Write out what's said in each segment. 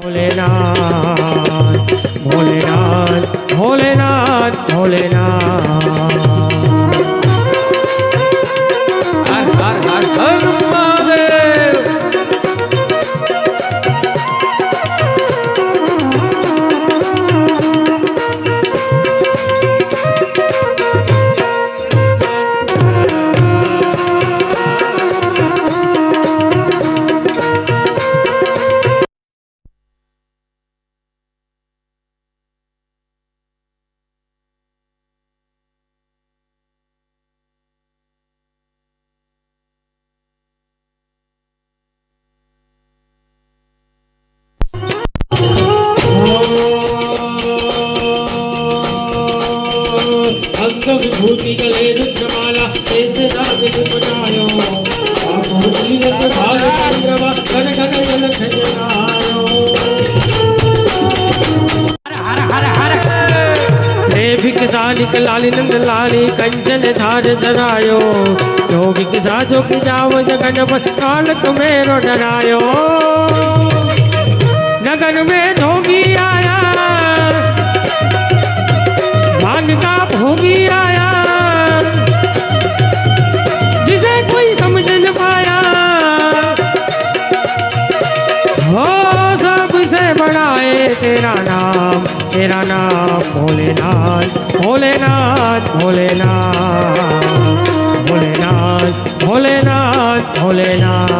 भोलेनाथ भोलेनाथ भोलेनाथ भोलेनाथ हर हर हर हर महादेव। विभूति गले रुद्रमाला ऐसे नाग बनायो आभूति रत भाग चंद्रमा घन घन जल खजनायो। हर हर हर देविक सानिक लाली नंद लाली कंचन धार धरायो योगिक साधु की जाव जगन पर कालक मेरो डरायो। नगर में ढोगी आया भांग का भोगी आया जिसे कोई समझ न पाया हो सबसे बड़ा है तेरा नाम भोलेनाथ भोलेनाथ भोलेनाथ भोलेनाथ भोलेनाथ भोलेनाथ।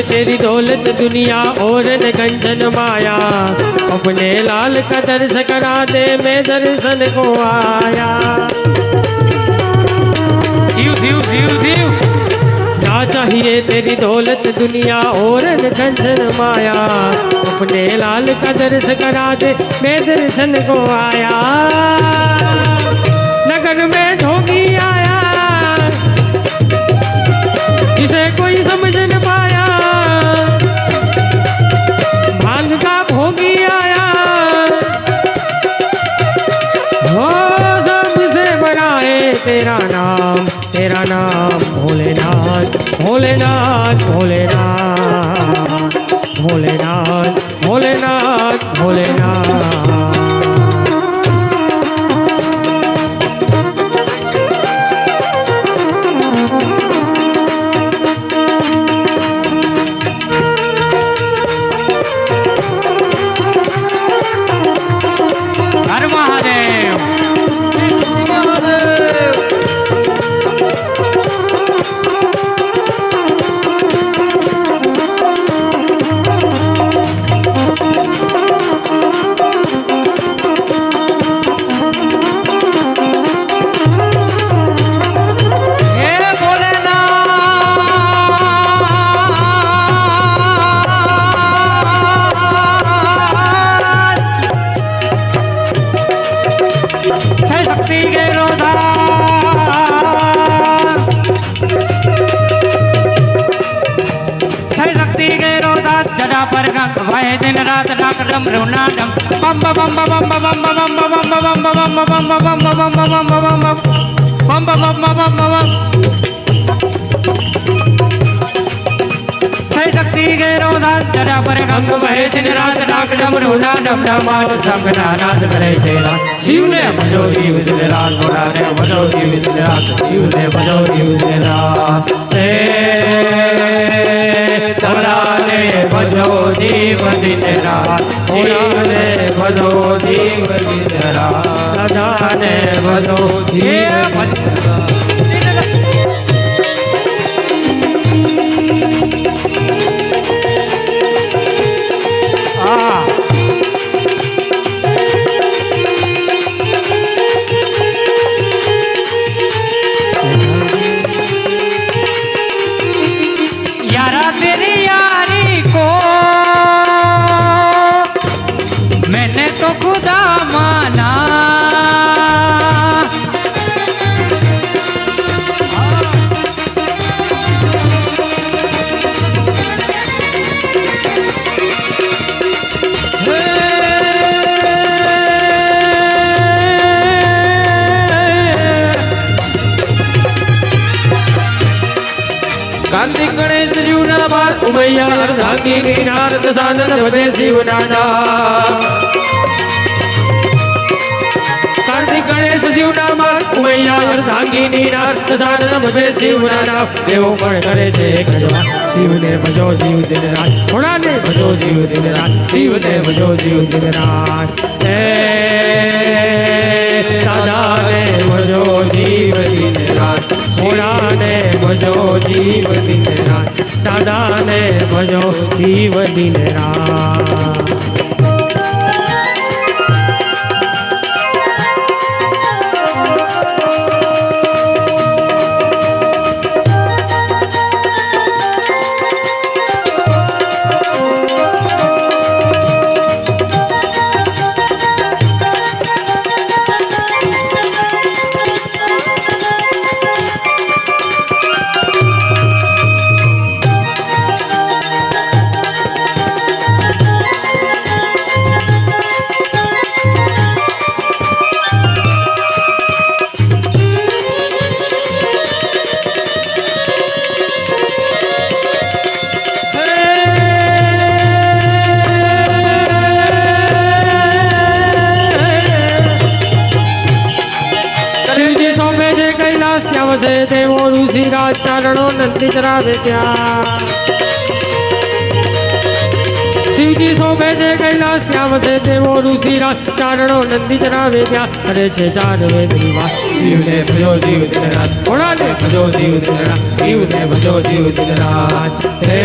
तेरी दौलत दुनिया और न कंचन माया अपने लाल का दर्श करा दे मैं दर्शन को आया। जीव जीव जीव जीव क्या चाहिए तेरी दौलत दुनिया और न कंचन माया अपने लाल का दर्श करा दे मैं दर्शन को आया। नगर में ढोगी आया इसे कोई समझ न पाया भांग का भोगी आया हो सबसे बड़ा है तेरा नाम भोलेनाथ भोलेनाथ भोलेनाथ भोलेनाथ भोलेनाथ भोलेनाथ। जड़ा पर गए दिन रात डाक डम रोना डम बम बम बम बम बम बम बम बम बम बम बम बम बम बम बम बम થઈ શક્તિ ગેરો દાન જરા પર ગંગ વહે દિન રાત ડાક ડમરૂ ના ડમ ડમાટ શંખના નાદ કરે છે રાત શિવને ભજો જીવ દિન રાત ઘોડાને ભજો જીવ દિન રાત શિવને ભજો જીવ દિન રાત હે દાદાને ભજો જીવ દિન રાત શિવને ભજો જીવ દિન રાત દાદાને ભજો જીવ यारा तेरी यारी को मैंने तो खुदा माना कार्तिक गणेश जीवना बार उमैया अर्धांगिनी नारद सानंद भजे शिवनाना कार्तिक गणेश जीवना बार उमैया अर्धांगिनी नारद सानंद भजे शिवनाना देवो पण करे छे एक जवा शिवने भजो जीव दिन रात घोड़ाने भजो जीव दिन रात शिवने भजो जीव दिन रात हे दादाने भजो जीव दिन रात घोड़ाने भजो जीव दिन रात दादाने भजो जीव दिन रात वसे देवो ऋषि राज चारणो नंदी चरावे त्या शिवजी सोभे जे कैलाश त्या वसे देवो ऋषि राज चारणो नंदी चरावे त्या करे छे चार वेद निवास शिवने भजो जीव दिन रात घोड़ाने भजो जीव दिन रात शिवने भजो जीव दिन रात हे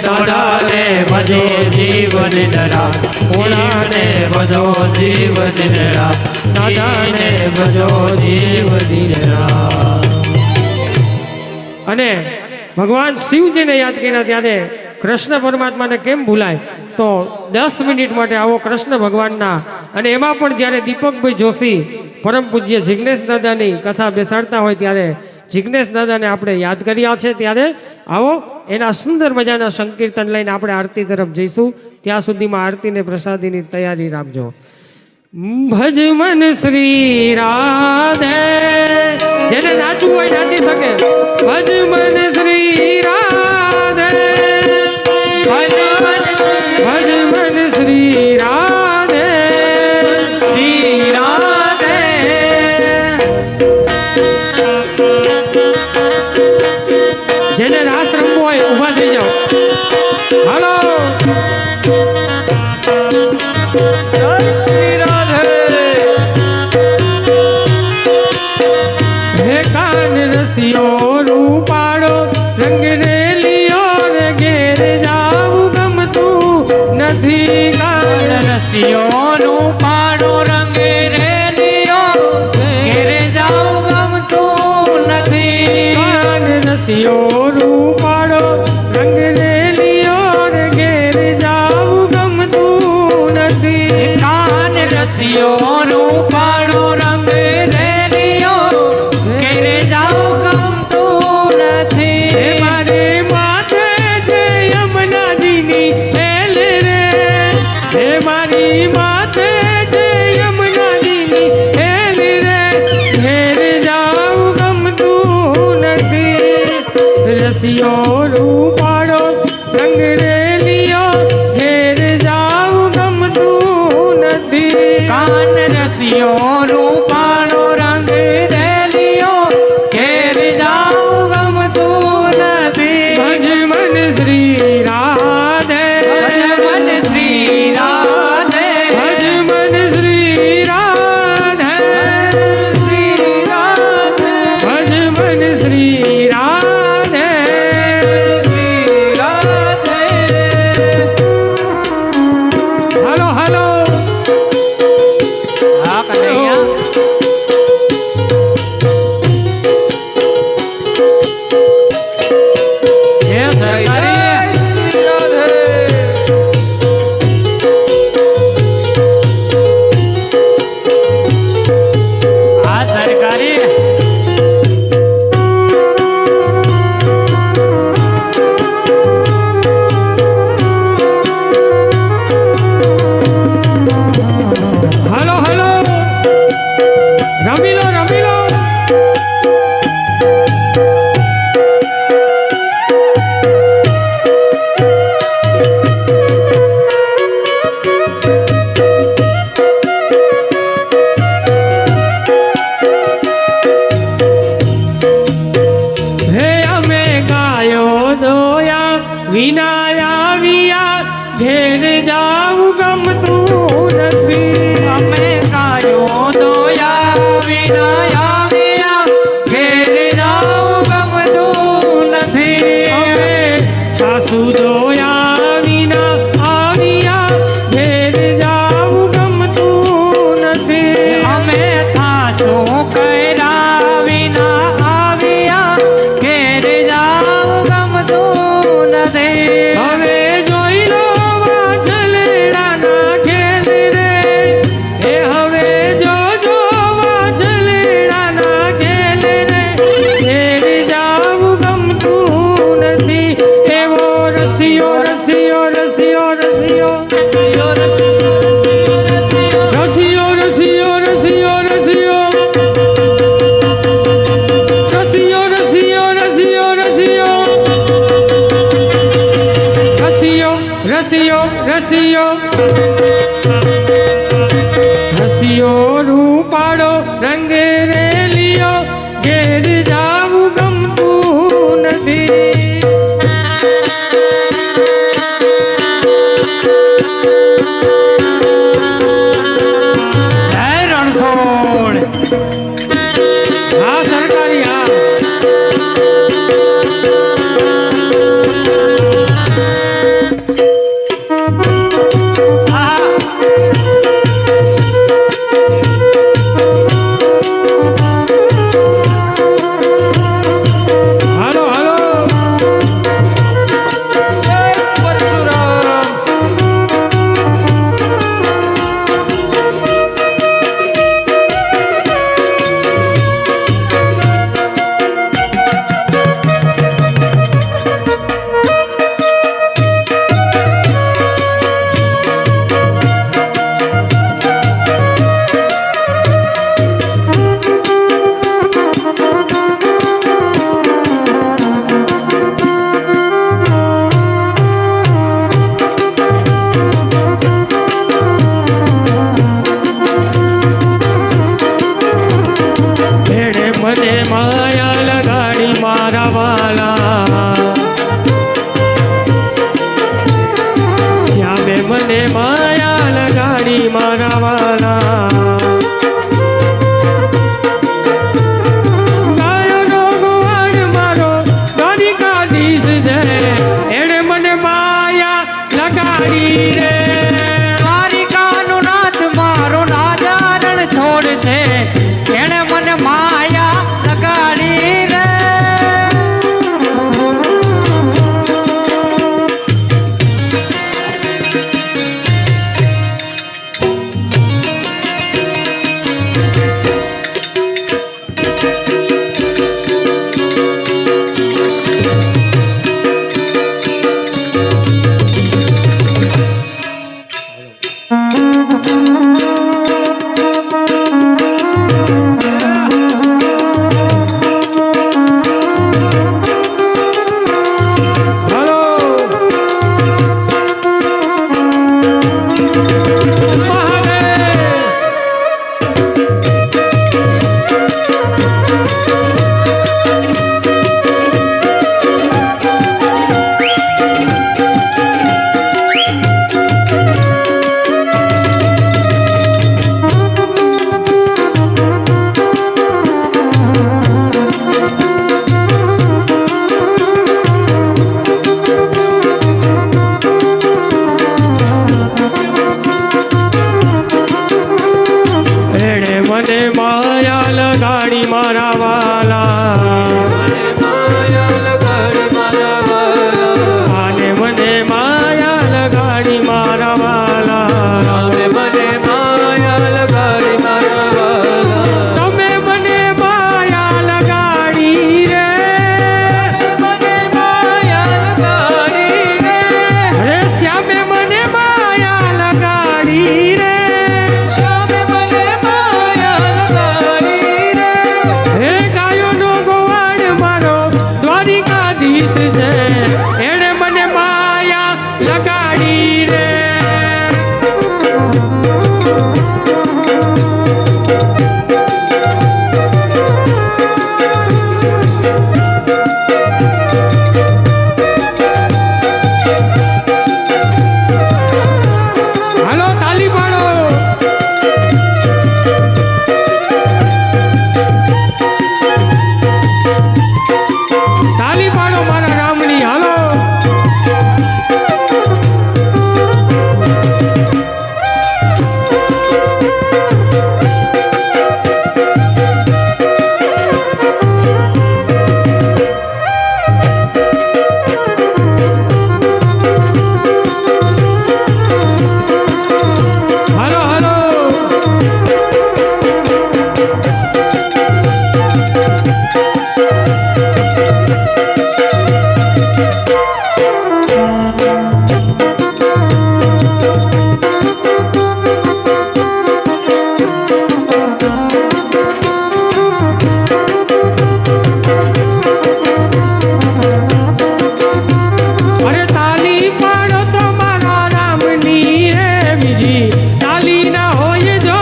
दादाने भजो जीव दिन रात घोड़ाने भजो जीव दिन रात दादाने भजो जीव दिन रात अने भगवान शिवजी ने याद कर्या त्यारे कृष्ण परमात्मा ने केम भूलाय तो 10 मिनिट माटे आवो कृष्ण भगवानना अने एमां पण ज्यारे दीपकभाई जोशी परम पूज्य जिग्नेश दादानी कथा बेसाड़ता होय त्यारे जिग्नेश दादाने आपणे याद कर्या छे त्यारे आवो एना सुंदर मजाना संकीर्तन लईने आपणे आरती तरफ जईशुं त्यां सुधीमां आरती ने प्रसादीनी तैयारी राखजो भज मन श्री राधे जेने नाचવું હોય નાચી શકે ભજ मन श्री राधे भज मन श्री राधे श्री राधे जेने रास रमવો હોય ઊભા થઈ જાઓ હાલો रूपाड़ो रंग रे लियो रे घेर जाऊ गम तू नथी कान रसियो रूपाड़ो रंग रे लियो घेर जाऊ गम तू नथी कान रसियो रूपाड़ो रंग रे लियो रे घेर जाऊ गम तू नथी कान रसियो रूपाड़ो रंग रे लियो घेर जाऊ रसियो રસિયો રૂપાળો રંગ રેલિયો ઘેર જાઉં ગમતું નથી ભજ મન શ્રી રાધે મન શ્રી રાધે ભજ મન શ્રી રાધે શ્રી રાધે ભજ મન શ્રી રાધે શ્રી રાધે હલો હલો હા કનૈયા હે સરકારી આ સરકારી હલો હલો રમી લો રમી લો હે અમે ગાયો દોયા વિના આવ્યા ઘેર જાવું ગમતું નથી અમે કાયો દોયા વિના આવ્યા ઘેર જાઉં ગમતું નથી અમે સાસુ જોયા વિના આવ્યા ઘેર જાવું ગમતું નથી અમે છાસો કર્યા વિના આવ્યા ઘેર જાઉં ગમતું નથી હવે જોઈ લો વાછલેડાના ખેલ રે એ હવે જોજો વાછલેડાના ખેલ રે ઘેર જાવું ગમતું નથી એવો રસિયો રસિયો રસિયો રસિયો રસિયો રસિયો રસિયો રસિયો રસિયો રસિયો રસિયો રસિયો રસિયો રસિયો રૂપાળો રંગ રેલિયો ઘેર જાવું ગમતું નથી જય રણછોડ હા સરકારી હા હા હલો હલો પરશુરામ ભેડે મને માયા લગાડી મારા વાલા શ્યામે મને માયા લગાડી મારા વાલા ગાયોનો ગોવાળ મારો દ્વારિકાધીશ છે એણે મને માયા લગાડી રે દ્વારિકાનો નાથ મારો રાજા રણછોડ છે એણે મને માયા લગાડી રે જગાડી રે હાલો તાલી પાડો તાલી પાડો મારા રામની હાલો હાલો હાલો અરે તાલી પાડો તો મારા રામની રે બીજી તાલી ના હોય જો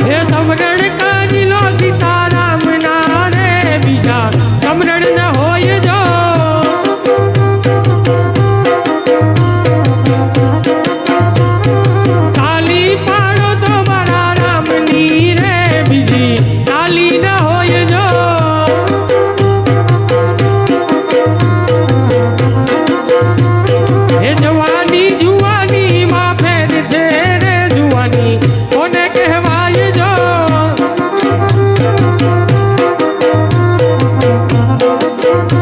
હે સમરણ કાજી લો સીતારામ ના રે બીજા સમરણ ના હોય જો તાલી પાડો તો મારા રામની રે બીજી તાલી ના હોય જો હે જવાની જુવાની માં ફેર છે રે જુવાની કોને કહેવાય જો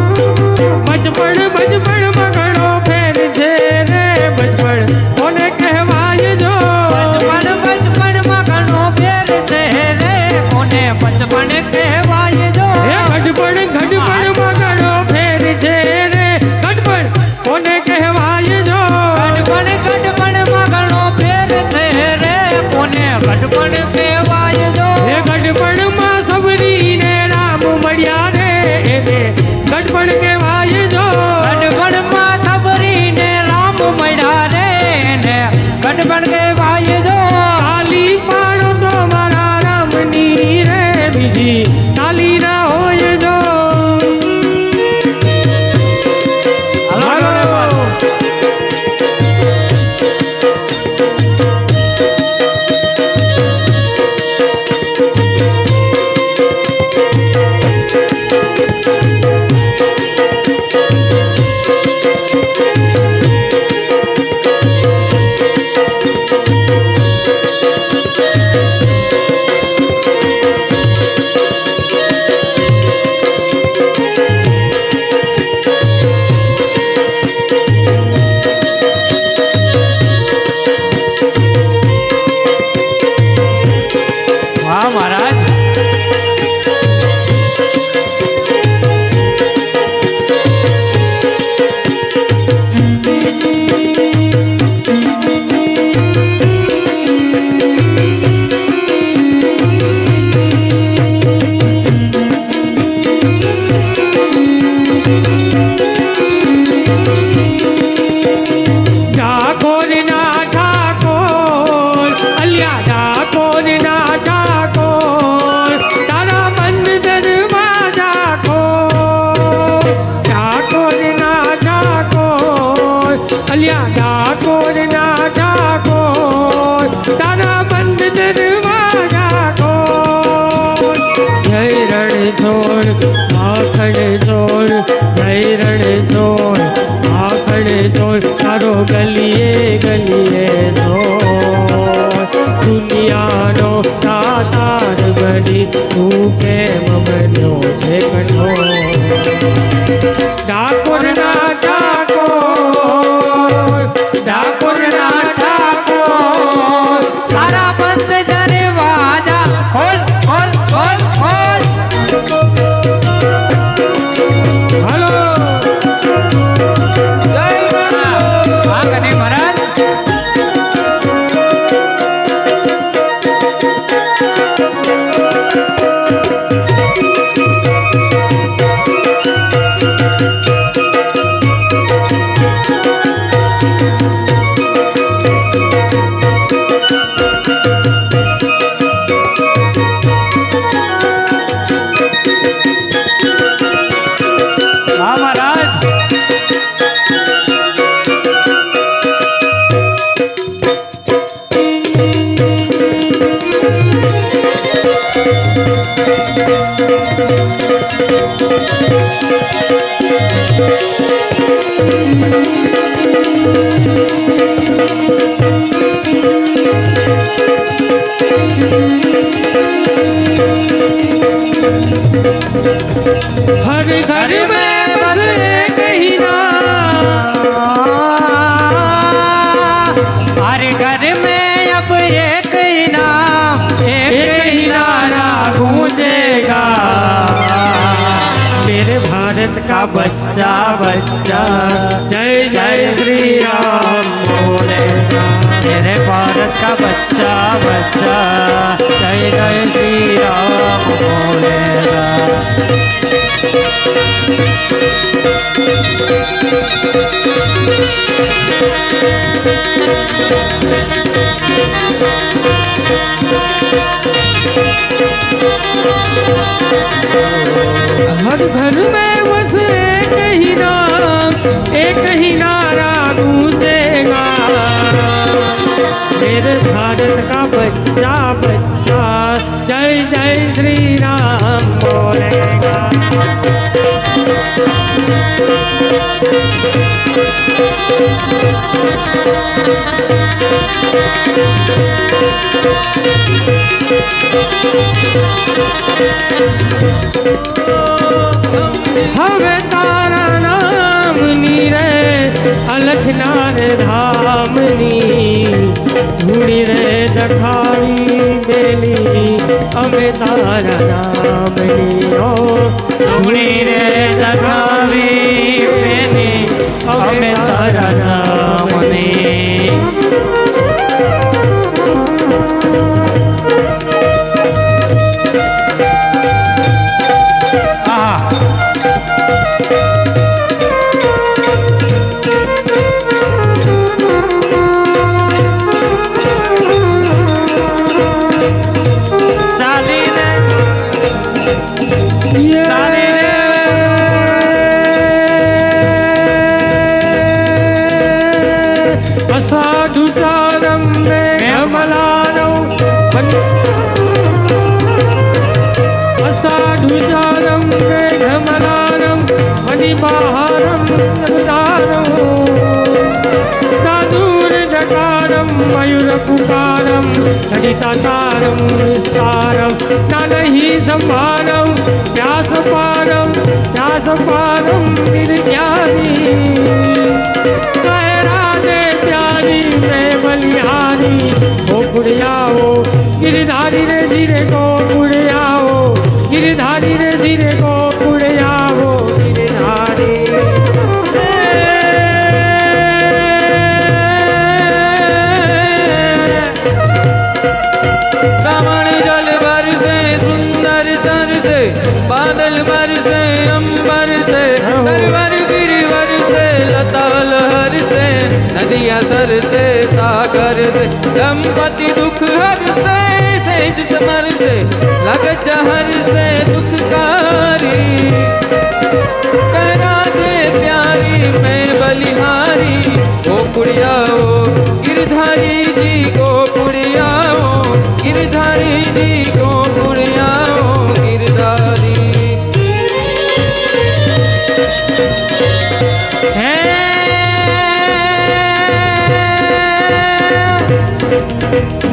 બચપણ બચપણ માં ઘણો ફેર છે રે બચપણ કોને કહેવાય જો બચપણ બચપણમાં ઘણો ફેર છે રે કોને બચપણ કહેવાય જો હે ગઢપણ ગઢપણ માં ઘણો ફેર છે રે ગઢપણ કોને કહેવાય જો ગઢપણ ગઢપણમાં ઘણો ફેર છે રે કોને ગઢપણ કહેવાય જો હે ગઢપણ માં સબરી ને રામ મળ્યા રે એને ગઢપણ કહેવાય જો ગઢપણમાં સબરીને રામ મળ્યા રે ને ગઢપણ કહેવાય જો તાલી પાડો તો મારા રામની રે બીજી તાલી ના હોય જો હાલો વાહ મહારાજ ઠાકોર ના ઠાકોર અલિયા ઠાકોર ના ઠાકોર તારા બંધ દરવાજા ખોલ ઠાકોર ના ઠાકોર અલિયા ઠાકોર ના ઠાકોર તારા બંધ દરવાજા ખોલ જય રણ છોડ માખણ છોડ જય રણ છોડ માખણ છોડ તારો ગલીએ ગલીએ છોડ દુનિયાનો તાતાર બની તું કેમ બન્યો છે કઠોર ઠાકોર ના ઠાકોર ઠાકોર ના ઠાકોર તારા બંધ દરવાજા ખોલ ખોલ ખોલ ખોલ હાલો હા કને મહારાજ हर घर में बस एक ही नाम, हर घर में अब एक ही नाम, एक ही नारा गूंजेगा, मेरे भारत का बच्चा बच्चा जय जय श्री राम बोलेगा, मेरे भारत का बच्चा बच्चा जय जय श्री राम बोलेगा। हर घर में बस एक ही नाम, एक ही नारा गूंजेगा, मेरे भारत का बच्चा बच्चा जय जय श्री राम बोलेगा। हवे तारा नाम नीरे अलख नारे धामनी, धूड़ी रे दखाई बेली हवे तारा नामनी, ओ धूड़ी रे दखावी बेली हवे तारा नामनी। साधुचारम मेघमलारौ असाधुचारम मेघमलारम मणिबाहारम नदारम, साधुर्दकारम मयूरपुकारम ललिताचारम विस्तारम, नानहि संभारम व्यासपारम निर्ज्ञानी, राधे प्यारी मैं बलिहारी, ओ पुड़ियाओ गिरधारी रे धीरे को पुड़ियाओ, गिरधारी रे धीरे को पुड़ियाओ गिरधारी। सावन जल बरसे सुंदर तरसे, बादल बरसे अंबर से, तरवर गिरिवर से लता लहर से, नदियाँ सर से सागर से, संपत्ति दुख हर से, सेज समर से, लगत जहर से दुखकारी, कह दे प्यारी मैं बलिहारी, ओ पुड़ियाओ गिरधारी जी को पुड़ियाओ, गिरधारी जी को पुड़ियाओ गिरधारी।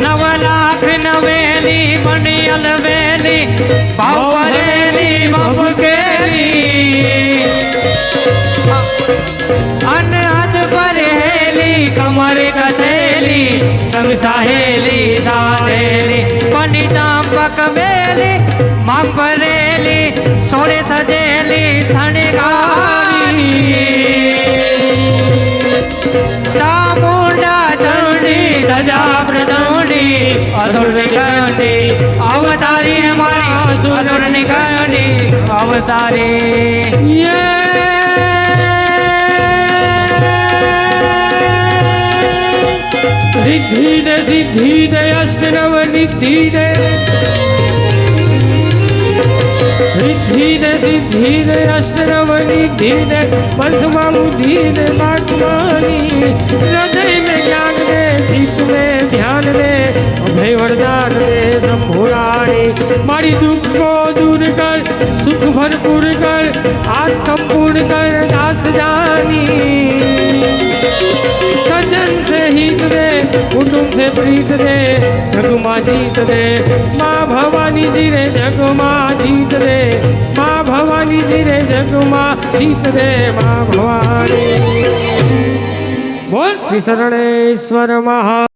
नवलाख नवेली बनी अलवेली, बावरेली बबकेली, अनहद परहेली कमर कसेली, संग सहेली साहेली, बनी चांपक बेली मापरेली, सोरे सजेली थनगारी, चामुंडा चंडी धजा प्रदौड़ी, असुर निकंडी अवतारी हमारी, असुर निकंडी अवतारी। रिद्धि दे सिद्धि दे अष्टनव निधि दे, रिद्धि दे सिद्धि दे अष्टनव निधि दे, पंचमा बुद्धि दे बागवानी, हृदय में ज्ञान दे, चित्त में ध्यान दे, अभय वरदान दे ब्रह्मपुराणी, मारी दुख को दूर कर सुख भरपूर कर आज संपूर्ण कर दास जानी सजन से हित दे कुटुंब से प्रीत दे जग माँ जीत दे माँ भवानी जी रे जग माँ जीत दे माँ भवानी जी रे जग माँ जीत दे माँ भवानी बोल श्री शरणेश्वर महा